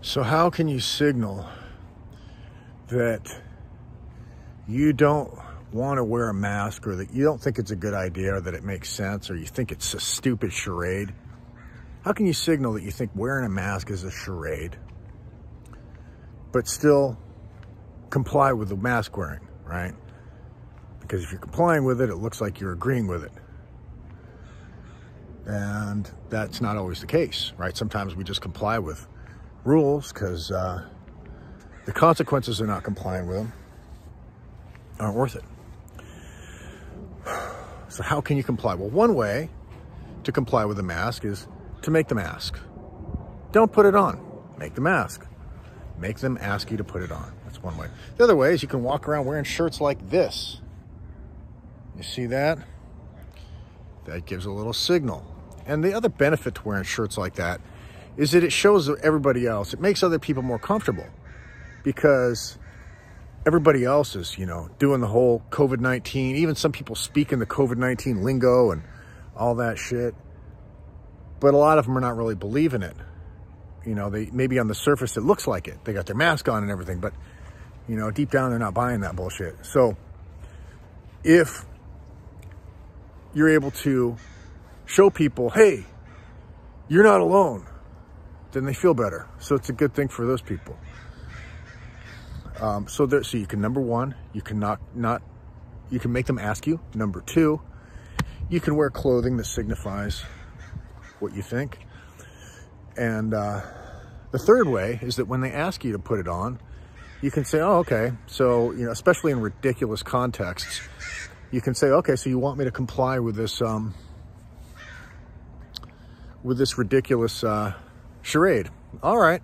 So how can you signal that you don't want to wear a mask, or that you don't think it's a good idea, or that it makes sense, or you think it's a stupid charade? How can you signal that you think wearing a mask is a charade, but still comply with the mask wearing, right? Because if you're complying with it, it looks like you're agreeing with it. And that's not always the case, right? Sometimes we just comply with rules because the consequences of not complying with them aren't worth it. So how can you comply? Well, one way to comply with the mask is to make the mask. Don't put it on. Make the mask. Make them ask you to put it on. That's one way. The other way is you can walk around wearing shirts like this. You see that? That gives a little signal. And the other benefit to wearing shirts like that is that it shows everybody else. It makes other people more comfortable because everybody else is, doing the whole COVID-19. Even some people speak in the COVID-19 lingo and all that shit. But a lot of them are not really believing it. They maybe on the surface it looks like it. They got their mask on and everything, but deep down they're not buying that bullshit. So if you're able to show people, hey, you're not alone, then they feel better. So it's a good thing for those people. So you can, number one, you can you can make them ask you. Number two, you can wear clothing that signifies what you think. And the third way is that when they ask you to put it on, you can say, oh, okay. So, especially in ridiculous contexts, you can say, okay, so you want me to comply with this ridiculous charade. All right.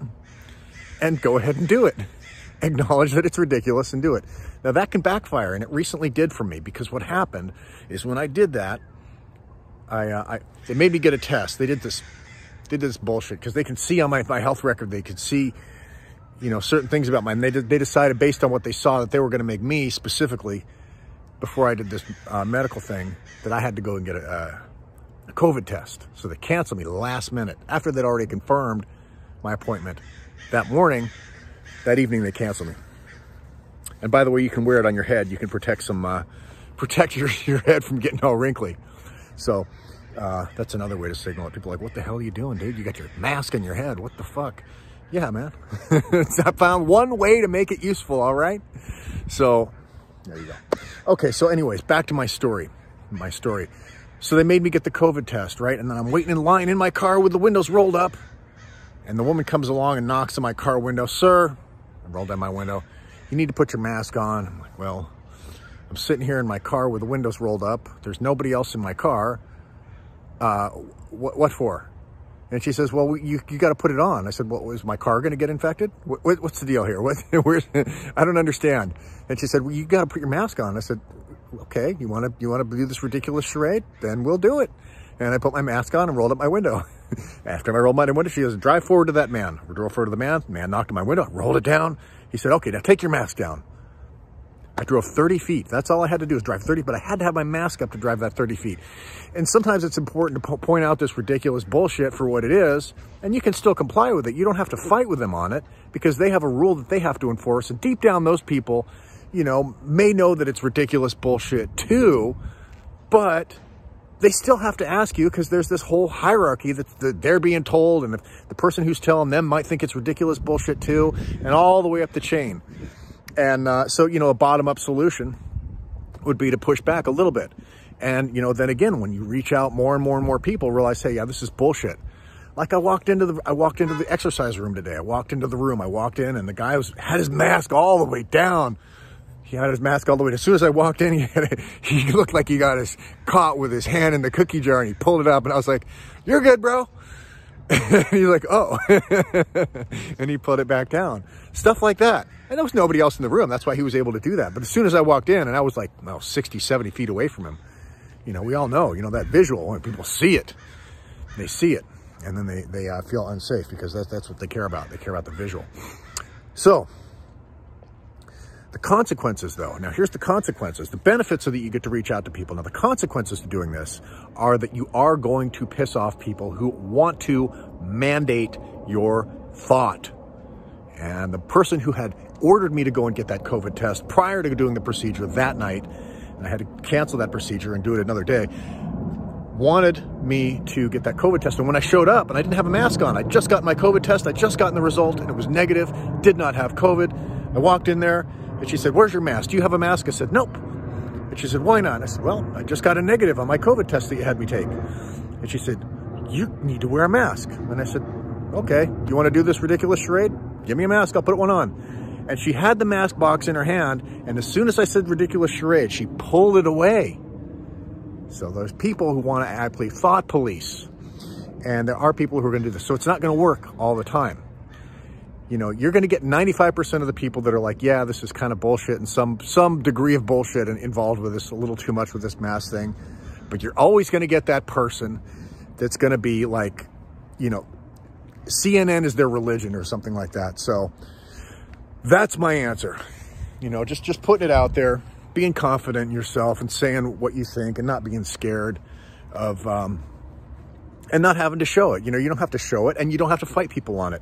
And go ahead and do it. Acknowledge that it's ridiculous and do it. Now that can backfire, and it recently did for me, because what happened is when I did that, they made me get a test. They did this bullshit because they can see on my health record, they could see, certain things about mine. They decided based on what they saw that they were going to make me specifically, before I did this medical thing, that I had to go and get a COVID test. So they canceled me last minute after they'd already confirmed my appointment that morning. That evening they canceled me. And by the way, you can wear it on your head. You can protect your head from getting all wrinkly. So that's another way to signal it. People are like, what the hell are you doing, dude? You got your mask on your head. What the fuck? Yeah, man. I found one way to make it useful, all right? So there you go. Okay, so anyways, back to my story. So they made me get the COVID test, right? And then I'm waiting in line in my car with the windows rolled up. And the woman comes along and knocks on my car window. Sir, I rolled down my window. You need to put your mask on. I'm like, well, I'm sitting here in my car with the windows rolled up. There's nobody else in my car. What for? And she says, well, you got to put it on. I said, well, is my car going to get infected? What's the deal here? I don't understand. And she said, well, you got to put your mask on. I said, okay, you want to do this ridiculous charade? Then we'll do it. And I put my mask on and rolled up my window. After I rolled my window, she goes, drive forward to that man. We drove forward to the man. The man knocked on my window, rolled it down. He said, okay, now take your mask down. I drove 30 feet. That's all I had to do is drive 30, but I had to have my mask up to drive that 30 feet. And sometimes it's important to point out this ridiculous bullshit for what it is, and you can still comply with it. You don't have to fight with them on it because they have a rule that they have to enforce. And deep down, those people, may know that it's ridiculous bullshit too, but they still have to ask you because there's this whole hierarchy that they're being told, and the person who's telling them might think it's ridiculous bullshit too, and all the way up the chain. And so, a bottom-up solution would be to push back a little bit. And, then again, when you reach out, more and more people realize, hey, yeah, this is bullshit. Like I walked into the exercise room today. I walked into the room. I walked in, and the guy had his mask all the way down. He had his mask all the way. As soon as I walked in, he looked like he got caught with his hand in the cookie jar, and he pulled it up, and I was like, "You're good, bro." And he's like, "Oh," and he put it back down. Stuff like that. And there was nobody else in the room. That's why he was able to do that. But as soon as I walked in, and I was like, 60, 70 feet away from him, we all know, that visual, when people see it, they see it, and then they feel unsafe because that's what they care about. They care about the visual. So the consequences, though. Now, here's the consequences. The benefits are that you get to reach out to people. Now, the consequences to doing this are that you are going to piss off people who want to mandate your thought. And the person who had ordered me to go and get that COVID test prior to doing the procedure that night, and I had to cancel that procedure and do it another day, wanted me to get that COVID test. And when I showed up and I didn't have a mask on, I just got my COVID test, I just gotten the result, and it was negative, did not have COVID. I walked in there and she said, "Where's your mask? Do you have a mask?" I said, "Nope." And she said, "Why not?" I said, "Well, I just got a negative on my COVID test that you had me take." And she said, "You need to wear a mask." And I said, "Okay, you want to do this ridiculous charade? Give me a mask, I'll put one on." And she had the mask box in her hand, and as soon as I said ridiculous charade, she pulled it away. So there's people who want to play thought police, and there are people who are going to do this. So it's not going to work all the time. You know, you're going to get 95% of the people that are like, yeah, this is kind of bullshit, and some degree of bullshit involved with this, a little too much with this mask thing. But you're always going to get that person that's going to be like, you know, CNN is their religion or something like that. So that's my answer. You know, just putting it out there, being confident in yourself and saying what you think and not being scared of, and not having to show it. You know, you don't have to show it and you don't have to fight people on it.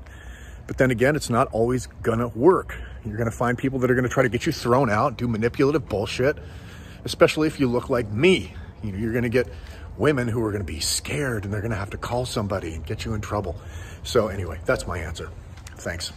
But then again, it's not always gonna work. You're gonna find people that are gonna try to get you thrown out, do manipulative bullshit, especially if you look like me. You know, you're gonna get women who are gonna be scared and they're gonna have to call somebody and get you in trouble. So anyway, that's my answer. Thanks.